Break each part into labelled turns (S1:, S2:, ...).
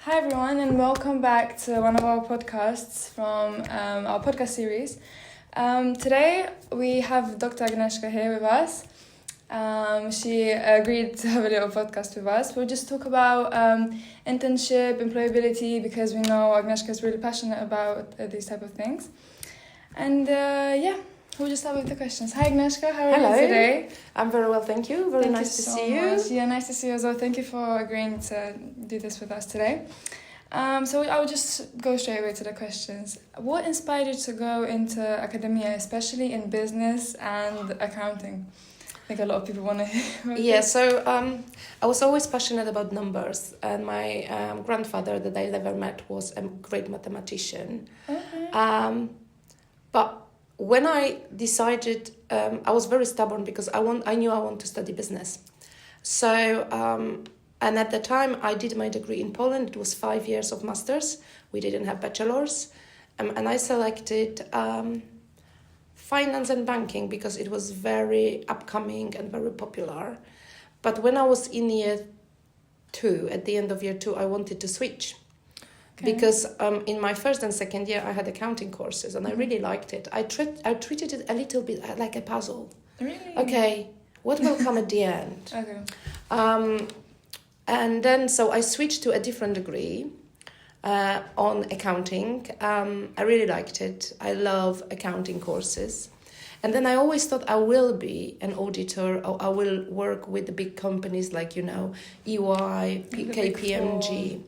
S1: Hi everyone, and welcome back to one of our podcasts from our podcast series. Today we have Dr. Agnieszka here with us. She agreed to have a little podcast with us. We'll just talk about internship, employability, because we know Agnieszka is really passionate about these type of things. And we'll just start with the questions. Hi Agnieszka, how are you today?
S2: I'm very well, thank you. Very nice to see you.
S1: Yeah, nice to see you as well. Thank you for agreeing to do this with us today. So I will just go straight away to the questions. What inspired you to go into academia, especially in business and accounting? I think a lot of people want to hear about this.
S2: I was always passionate about numbers, and my grandfather that I never met was a great mathematician.
S1: Okay.
S2: But when I decided, I was very stubborn because I knew I want to study business. And at the time I did my degree in Poland. It was 5 years of masters. We didn't have bachelors. And I selected finance and banking because it was very upcoming and very popular. But when I was in year 2, at the end of year 2, I wanted to switch. Okay. Because in my first and second year, I had accounting courses and I really liked it. I treated it a little bit like a puzzle.
S1: Really?
S2: Okay, what will come at the end?
S1: Okay.
S2: And then, so I switched to a different degree on accounting. I really liked it. I love accounting courses. And then I always thought I will be an auditor, or I will work with the big companies like, EY, KPMG.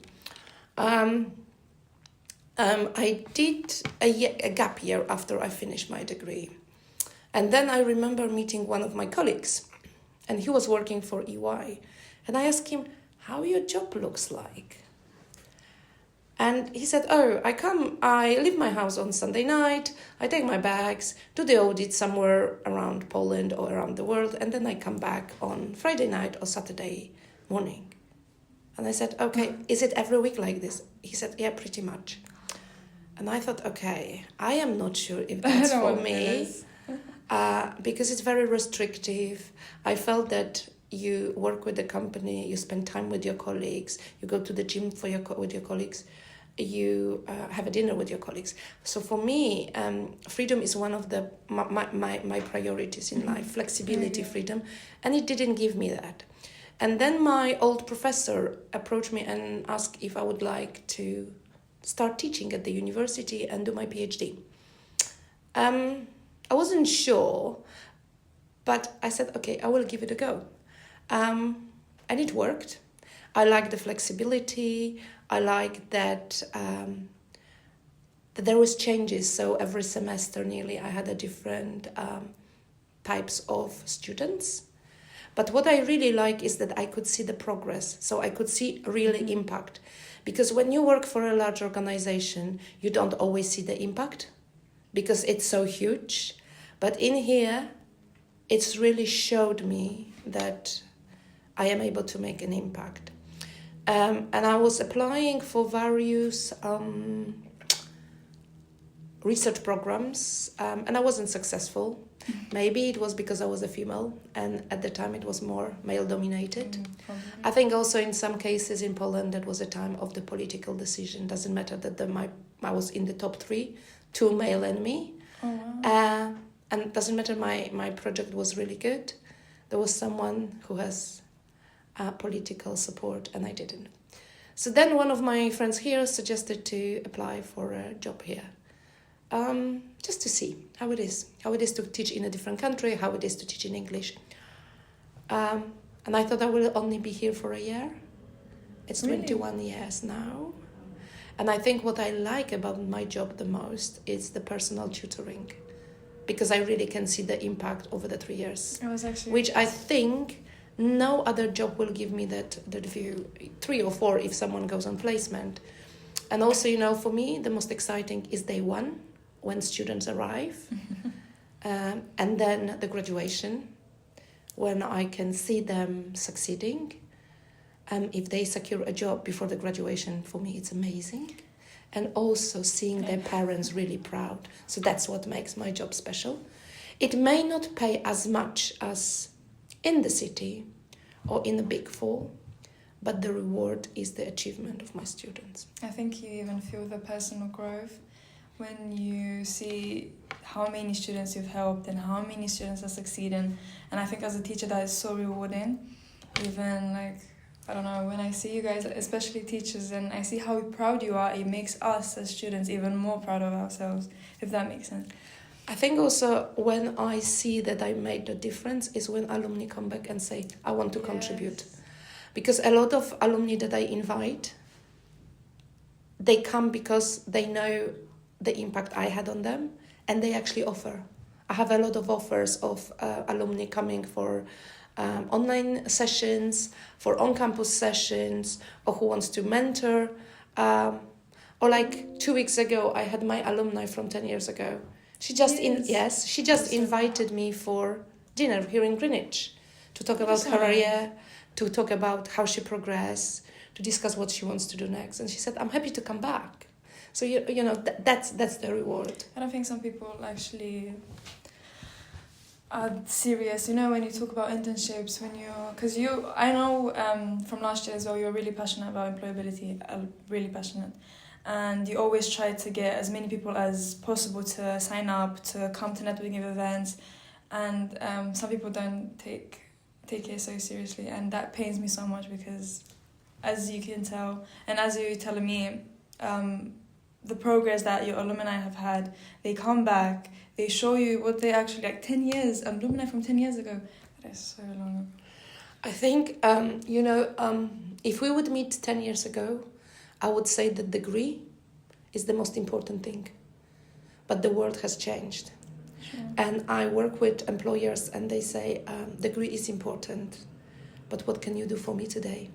S2: I did a gap year after I finished my degree. And then I remember meeting one of my colleagues, and he was working for EY. And I asked him, how your job looks like? And he said, I leave my house on Sunday night, I take my bags, do the audit somewhere around Poland or around the world, and then I come back on Friday night or Saturday morning. And I said, okay, is it every week like this? He said, yeah, pretty much. And I thought, okay, I am not sure if that's for me, because it's very restrictive. I felt that you work with the company, you spend time with your colleagues, you go to the gym with your colleagues, you have a dinner with your colleagues. So for me, freedom is one of my priorities in life, flexibility, freedom, and it didn't give me that. And then my old professor approached me and asked if I would like to start teaching at the university and do my PhD. I wasn't sure, but I said, okay, I will give it a go. And it worked. I liked the flexibility. I liked that there was changes. So every semester nearly I had a different types of students. But what I really like is that I could see the progress. So I could see really impact. Because when you work for a large organization, you don't always see the impact because it's so huge. But in here, it's really showed me that I am able to make an impact. And I was applying for various research programs, and I wasn't successful. Maybe it was because I was a female, and at the time it was more male-dominated. I think also in some cases in Poland that was a time of the political decision. Doesn't matter that I was in the top 3, 2 male and me.
S1: Oh, wow.
S2: And it doesn't matter, my project was really good. There was someone who has political support, and I didn't. So then one of my friends here suggested to apply for a job here. Just to see how it is to teach in a different country, how it is to teach in English. And I thought I will only be here for a year. It's 21 years now. And I think what I like about my job the most is the personal tutoring, because I really can see the impact over the 3 years. Which I think no other job will give me that view. 3 or 4 if someone goes on placement. And also, for me, the most exciting is day 1, when students arrive, and then the graduation, when I can see them succeeding. If they secure a job before the graduation, for me it's amazing. And also seeing their parents really proud. So that's what makes my job special. It may not pay as much as in the city or in the Big 4, but the reward is the achievement of my students.
S1: I think you even feel the personal growth when you see how many students you've helped and how many students are succeeding. And I think as a teacher that is so rewarding. Even like, I don't know, when I see you guys, especially teachers, and I see how proud you are, it makes us as students even more proud of ourselves, if that makes sense.
S2: I think also when I see that I made a difference is when alumni come back and say, I want to contribute. Because a lot of alumni that I invite, they come because they know the impact I had on them, and they actually offer. I have a lot of offers of alumni coming for online sessions, for on-campus sessions, or who wants to mentor. Or like 2 weeks ago, I had my alumni from 10 years ago. She just invited me for dinner here in Greenwich to talk about her career, to talk about how she progressed, to discuss what she wants to do next. And she said, I'm happy to come back. So, you know, that's the reward.
S1: I don't think some people actually are serious, you know, when you talk about internships, I know from last year as well, you're really passionate about employability, really passionate. And you always try to get as many people as possible to sign up, to come to networking events. And some people don't take it so seriously. And that pains me so much because, as you can tell, and as you're telling me, the progress that your alumni have had, they come back, they show you what they actually, like 10 years, alumni from 10 years ago. That is so long.
S2: I think, if we would meet 10 years ago, I would say the degree is the most important thing. But the world has changed.
S1: Sure.
S2: And I work with employers and they say, degree is important, but what can you do for me today?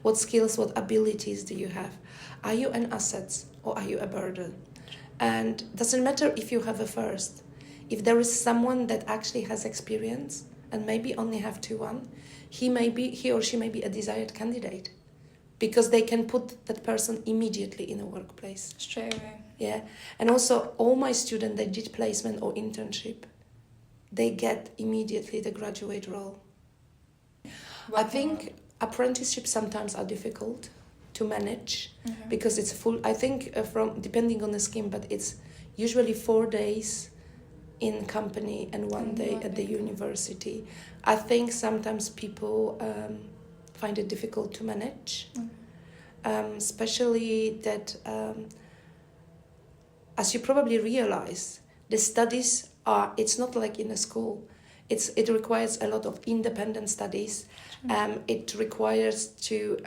S2: What skills, what abilities do you have? Are you an asset or are you a burden? And it doesn't matter if you have a first. If there is someone that actually has experience and maybe only have 2-1, he or she may be a desired candidate because they can put that person immediately in a workplace.
S1: Straight away.
S2: Yeah. And also all my students that did placement or internship, they get immediately the graduate role. I think apprenticeships sometimes are difficult to manage because it's full, I think from depending on the scheme, but it's usually 4 days in company and 1 day at the university. I think sometimes people find it difficult to manage, especially that, as you probably realize, the studies it's not like in a school. It requires a lot of independent studies. It requires to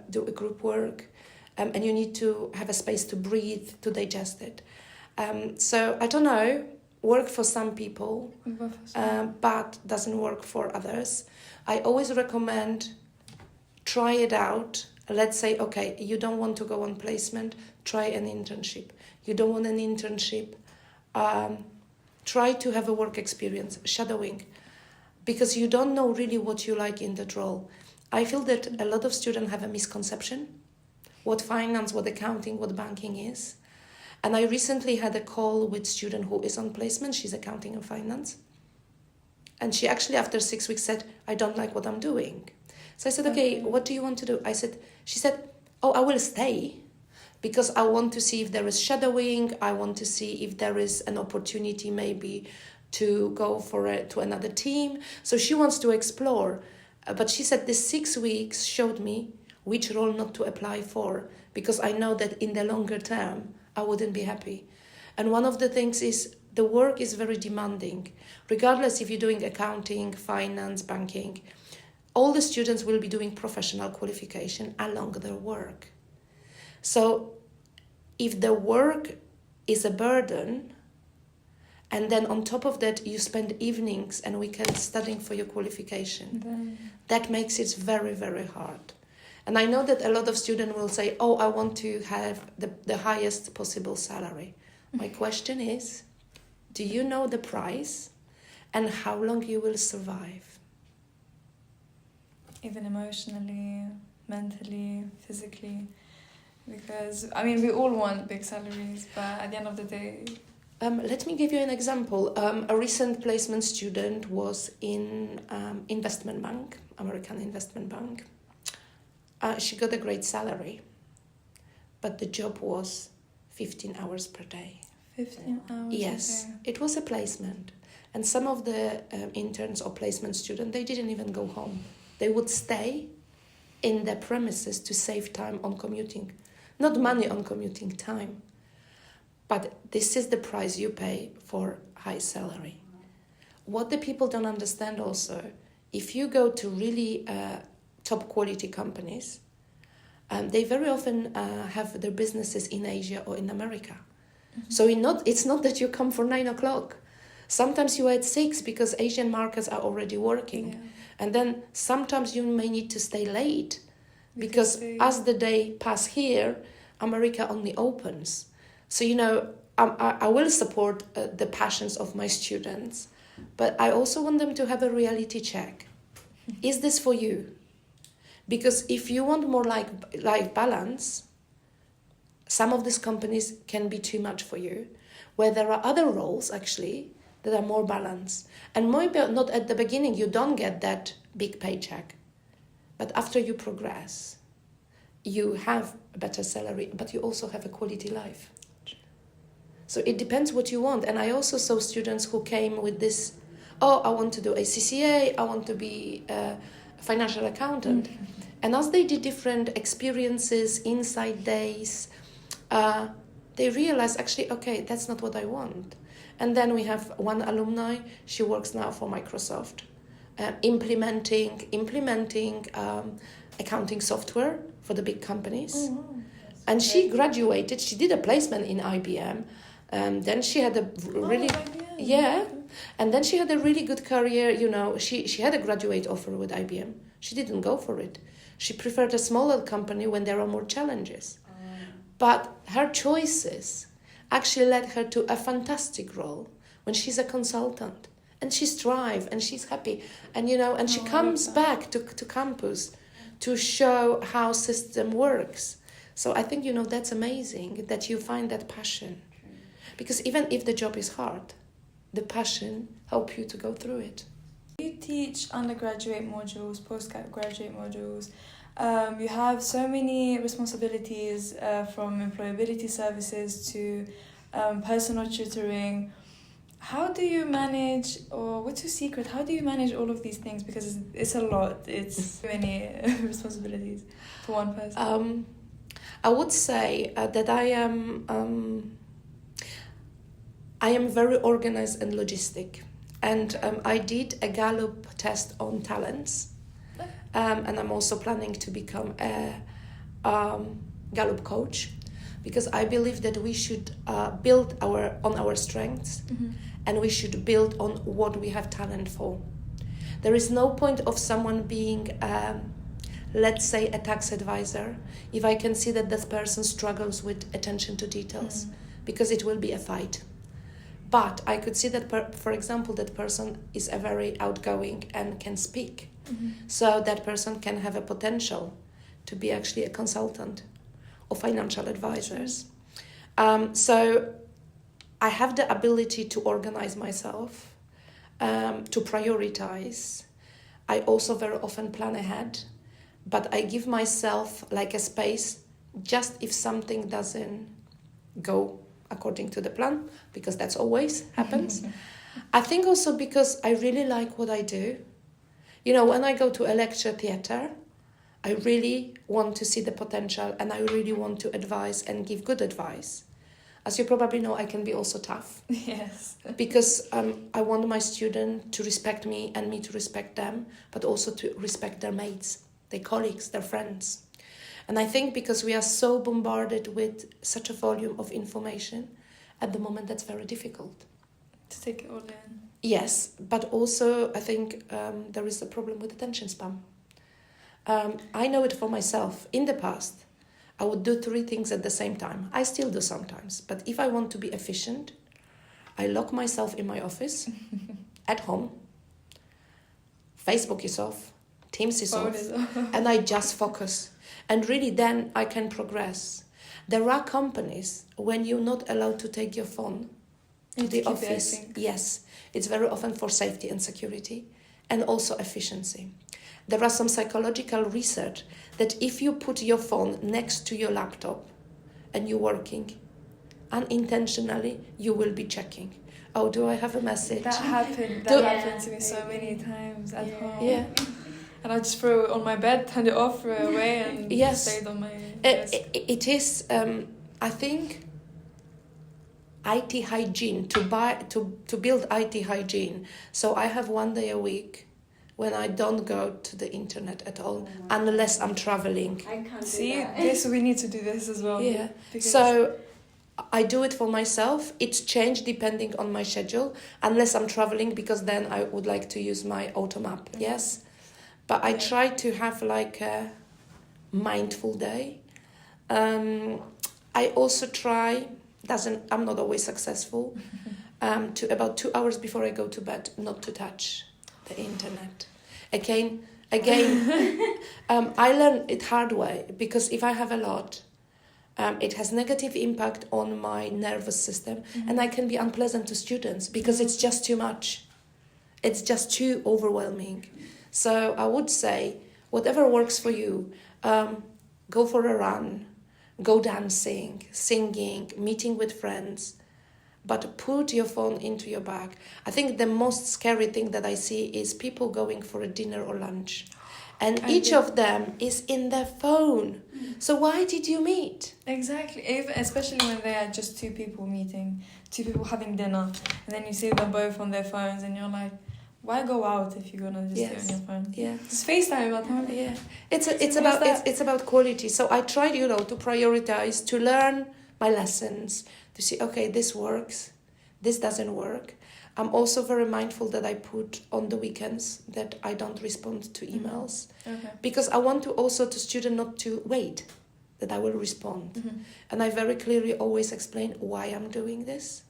S2: do a group work, and you need to have a space to breathe, to digest it. So I don't know, work for some people, but doesn't work for others. I always recommend try it out. Let's say, okay, you don't want to go on placement, try an internship. You don't want an internship, try to have a work experience, shadowing, because you don't know really what you like in that role. I feel that a lot of students have a misconception what finance, what accounting, what banking is. And I recently had a call with a student who is on placement. She's accounting and finance. And she actually, after 6 weeks, said, I don't like what I'm doing. So I said, okay, what do you want to do? She said, I will stay because I want to see if there is shadowing. I want to see if there is an opportunity maybe to go to another team. So she wants to explore. But she said the 6 weeks showed me which role not to apply for because I know that in the longer term, I wouldn't be happy. And one of the things is the work is very demanding. Regardless if you're doing accounting, finance, banking, all the students will be doing professional qualification along their work. So if the work is a burden, and then on top of that, you spend evenings and weekends studying for your qualification, that makes it very, very hard. And I know that a lot of students will say, I want to have the highest possible salary. My question is, do you know the price and how long you will survive?
S1: Even emotionally, mentally, physically. Because, we all want big salaries, but at the end of the day...
S2: let me give you an example. A recent placement student was in investment bank, American investment bank. She got a great salary, but the job was 15 hours per day.
S1: 15 hours.
S2: Yes,
S1: Okay.
S2: it was a placement. And some of the interns or placement students, they didn't even go home. They would stay in their premises to save time on commuting. Not money on commuting, time. But this is the price you pay for high salary. What the people don't understand also, if you go to really top quality companies, they very often have their businesses in Asia or in America. Mm-hmm. So it's not that you come for 9 o'clock. Sometimes you are at 6 because Asian markets are already working. Yeah. And then sometimes you may need to stay late because as the day pass here, America only opens. So, I will support the passions of my students, but I also want them to have a reality check. Is this for you? Because if you want more life balance, some of these companies can be too much for you, where there are other roles actually that are more balanced. And maybe not at the beginning, you don't get that big paycheck. But after you progress, you have a better salary, but you also have a quality life. So it depends what you want. And I also saw students who came with this, I want to do a CCA, I want to be a financial accountant. Mm-hmm. And as they did different experiences, inside days, they realized actually, okay, that's not what I want. And then we have one alumni, she works now for Microsoft, implementing accounting software for the big companies. Oh, wow. And she graduated, she did a placement in IBM, then she had a really, and then she had a really good career, she had a graduate offer with IBM. She didn't go for it. She preferred a smaller company when there are more challenges. But her choices actually led her to a fantastic role when she's a consultant. And she's thrive and she's happy. And, and she comes back to campus to show how system works. So I think, that's amazing that you find that passion. Because even if the job is hard, the passion helps you to go through it.
S1: You teach undergraduate modules, postgraduate modules. You have so many responsibilities from employability services to personal tutoring. How do you manage, or what's your secret? How do you manage all of these things? Because it's a lot. It's many responsibilities for one person.
S2: I would say that I am very organized and logistic. And I did a Gallup test on talents. And I'm also planning to become a Gallup coach, because I believe that we should build on our strengths, mm-hmm. and we should build on what we have talent for. There is no point of someone being, let's say, a tax advisor, if I can see that this person struggles with attention to details, because it will be a fight. But I could see that, for example, that person is a very outgoing and can speak. Mm-hmm. So that person can have a potential to be actually a consultant or financial advisors. So I have the ability to organize myself, to prioritize. I also very often plan ahead, but I give myself like a space just if something doesn't go according to the plan, because that's always happens. I think also because I really like what I do. When I go to a lecture theatre, I really want to see the potential and I really want to advise and give good advice. As you probably know, I can be also tough.
S1: Yes.
S2: Because I want my student to respect me and me to respect them, but also to respect their mates, their colleagues, their friends. And I think because we are so bombarded with such a volume of information, at the moment that's very difficult.
S1: To take it all in.
S2: Yes, but also I think there is a problem with attention span. I know it for myself. In the past, I would do 3 things at the same time. I still do sometimes. But if I want to be efficient, I lock myself in my office, at home. Facebook is off, Teams is off, and I just focus. And really then I can progress. There are companies when you're not allowed to take your phone to the office. Yes, it's very often for safety and security and also efficiency. There are some psychological research that if you put your phone next to your laptop and you're working, unintentionally, you will be checking. Oh, do I have a message?
S1: That happened to me so many times at home.
S2: Yeah.
S1: And I just throw it on my bed, turn it off, throw it away, and stayed on my desk.
S2: It is, I think, IT hygiene, to build IT hygiene. So I have 1 day a week when I don't go to the internet at all, unless I'm traveling.
S3: I can't
S1: See, we need to do this as well.
S2: Yeah. So I do it for myself. It's changed depending on my schedule, unless I'm traveling, because then I would like to use my auto map. Yes. But I try to have like a mindful day. I also try, I'm not always successful, to about 2 hours before I go to bed, not to touch the internet. Again, I learned it hard way, because if I have a lot, it has negative impact on my nervous system, and I can be unpleasant to students because it's just too much. It's just too overwhelming. So I would say, whatever works for you, go for a run, go dancing, singing, meeting with friends, but put your phone into your bag. I think the most scary thing that I see is people going for a dinner or lunch, and each of them is in their phone. So why did you meet?
S1: Exactly, especially when they are just two people meeting, two people having dinner, and then you see them both on their phones, and you're like, why go out if you're gonna just stay on your phone?
S2: Yeah,
S1: just FaceTime at home.
S2: Yeah, it's about quality. So I tried, to prioritize, to learn my lessons, to see, okay, this works, this doesn't work. I'm also very mindful that I put on the weekends that I don't respond to emails, because I want to also to student not to wait, that I will respond, and I very clearly always explain why I'm doing this.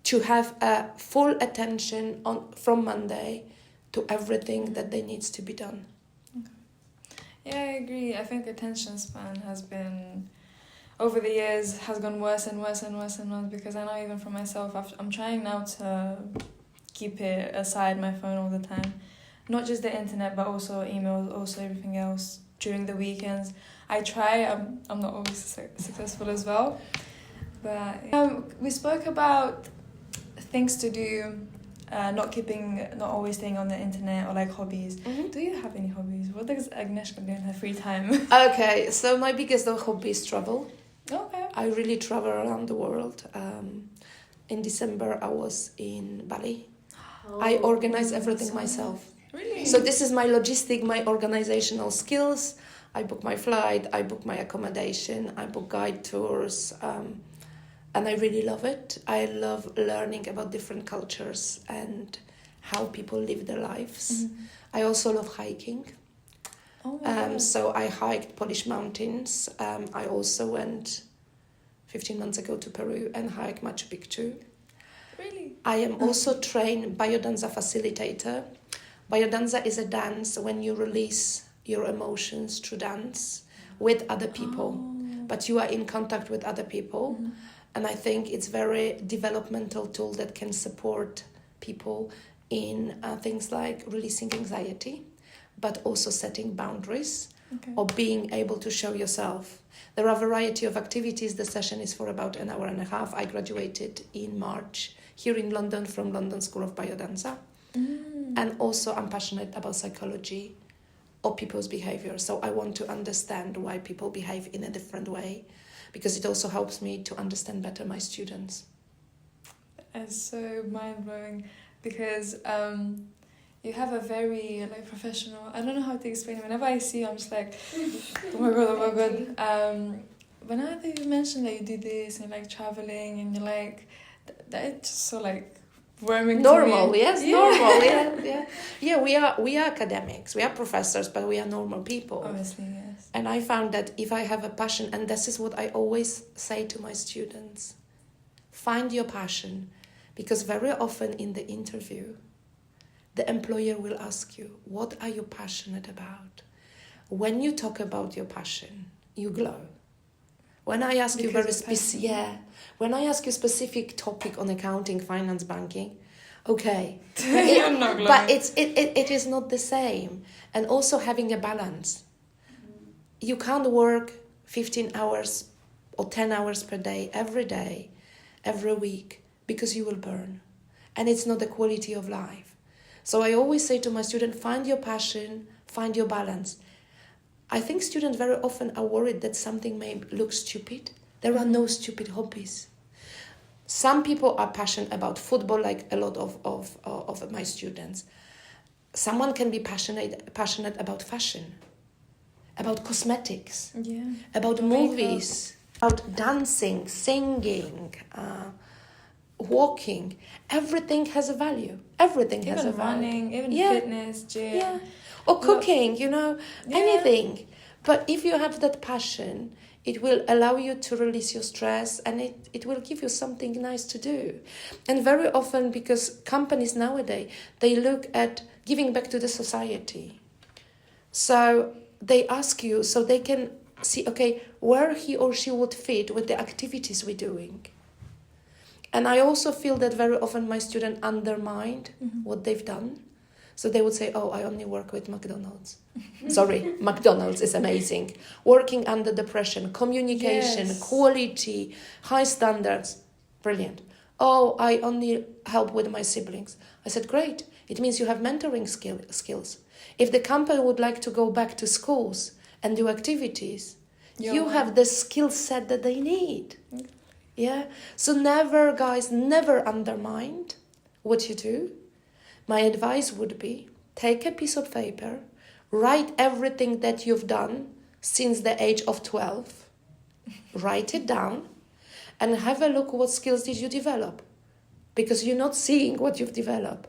S2: To have a full attention from Monday to everything that needs to be done.
S1: Okay. Yeah, I agree. I think attention span has been, over the years, has gone worse and worse and worse and worse, because I know even for myself, I'm trying now to keep it aside, my phone all the time. Not just the internet, but also emails, also everything else during the weekends. I try, I'm not always successful as well. But we spoke about things to do, not always staying on the internet, or like hobbies. Do you have any hobbies? What does Agnieszka do in her free time?
S2: Okay, so my biggest hobby is travel.
S1: Okay.
S2: I really travel around the world. In December, I was in Bali. I organize everything myself.
S1: Really?
S2: So this is my logistic, my organizational skills. I book my flight, I book my accommodation, I book guide tours, and I really love it. I love learning about different cultures and how people live their lives. I also love hiking. So I hiked Polish mountains. I also went 15 months ago to Peru and hiked Machu Picchu.
S1: Really?
S2: I am also trained biodanza facilitator. Biodanza is a dance when you release your emotions through dance with other people, but you are in contact with other people. And I think it's very developmental tool that can support people in things like releasing anxiety, but also setting boundaries, or being able to show yourself. There are a variety of activities. The session is for about an hour and a half. I graduated in March here in London from London School of Biodanza. And also I'm passionate about psychology or people's behavior. So I want to understand why people behave in a different way, because it also helps me to understand better my students. It's
S1: so mind-blowing, because you have a very professional, I don't know how to explain it. Whenever I see you, I'm just like, oh my god. Whenever you mention that you do this and traveling, and you're like, that's just so warming
S2: normal,
S1: to me.
S2: Yes, normal, yeah. We are academics, we are professors, but we are normal people.
S1: Obviously, yes.
S2: And I found that if I have a passion, and this is what I always say to my students, find your passion, because very often in the interview, the employer will ask you, what are you passionate about? When you talk about your passion, you glow. When I ask you when I ask you specific topic on accounting, finance, banking, Okay.
S1: You're not glowing.
S2: But it is not the same. And also having a balance. You can't work 15 hours or 10 hours per day, every week, because you will burn. And it's not the quality of life. So I always say to my students, find your passion, find your balance. I think students very often are worried that something may look stupid. There are no stupid hobbies. Some people are passionate about football, like a lot of my students. Someone can be passionate about fashion, about cosmetics, about movies, about dancing, singing, walking. Everything has a value. Everything has a value.
S1: Running, even fitness, gym.
S2: Yeah. Or cooking, anything. But if you have that passion, it will allow you to release your stress, and it will give you something nice to do. And very often, because companies nowadays, they look at giving back to the society. So they ask you, so they can see, okay, where he or she would fit with the activities we're doing. And I also feel that very often my students undermined what they've done. So they would say, oh, I only work with McDonald's. Sorry, McDonald's is amazing. Working under the pressure, communication, quality, high standards, brilliant. Oh, I only help with my siblings. I said, great. It means you have mentoring skills. If the company would like to go back to schools and do activities, you have the skill set that they need. Yeah. So never, guys, never undermine what you do. My advice would be, take a piece of paper, write everything that you've done since the age of 12, write it down, and have a look what skills did you develop. Because you're not seeing what you've developed.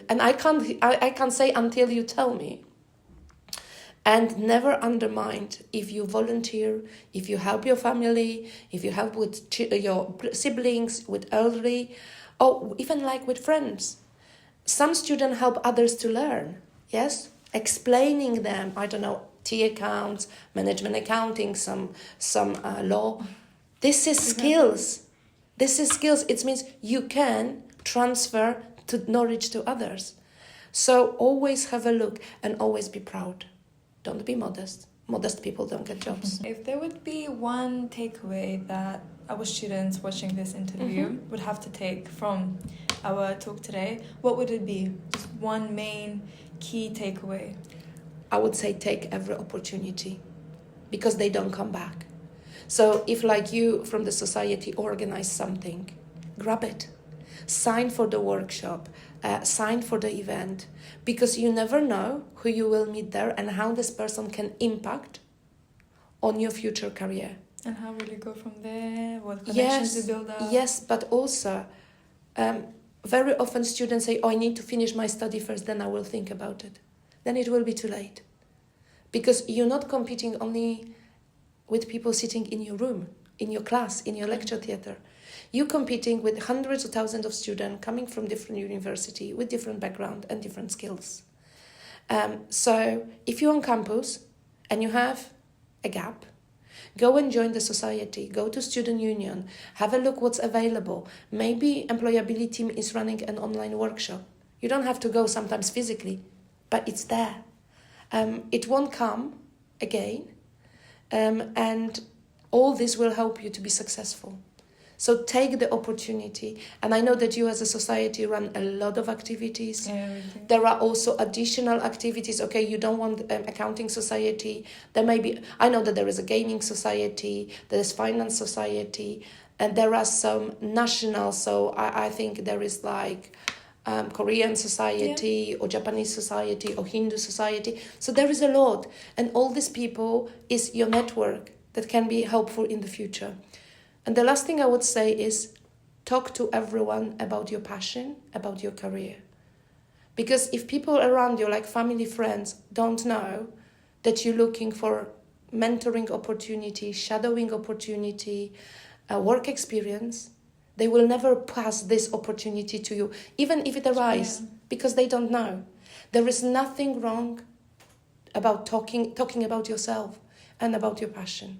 S2: And I can't say until you tell me. And never undermine if you volunteer, if you help your family, if you help with your siblings, with elderly, or even like with friends. Some students help others to learn, yes? Explaining them, I don't know, T accounts, management accounting, some law. This is skills. This is skills. It means you can transfer knowledge to others. So always have a look and always be proud. Don't be modest. Modest people don't get jobs.
S1: If there would be one takeaway that our students watching this interview would have to take from our talk today, what would it be? Just one main key takeaway.
S2: I would say take every opportunity because they don't come back. So if like you from the society organize something, grab it. Sign for the workshop, sign for the event, because you never know who you will meet there and how this person can impact on your future career.
S1: And how will you go from there? What connections you build up?
S2: Yes, but also very often students say, oh, I need to finish my study first, then I will think about it. Then it will be too late. Because you're not competing only with people sitting in your room, in your class, in your lecture theatre. You're competing with hundreds of thousands of students coming from different universities with different background and different skills. So if you're on campus and you have a gap, go and join the society, go to student union, have a look what's available. Maybe employability team is running an online workshop. You don't have to go sometimes physically, but it's there. It won't come again, and all this will help you to be successful. So take the opportunity. And I know that you as a society run a lot of activities. There are also additional activities. Okay, you don't want accounting society. There may be, I know that there is a gaming society, there is finance society, and there are some national. So I think there is like Korean society or Japanese society or Hindu society. So there is a lot. And all these people is your network that can be helpful in the future. And the last thing I would say is talk to everyone about your passion, about your career. Because if people around you, like family, friends, don't know that you're looking for mentoring opportunity, shadowing opportunity, work experience, they will never pass this opportunity to you, even if it arises, because they don't know. There is nothing wrong about talking about yourself and about your passion.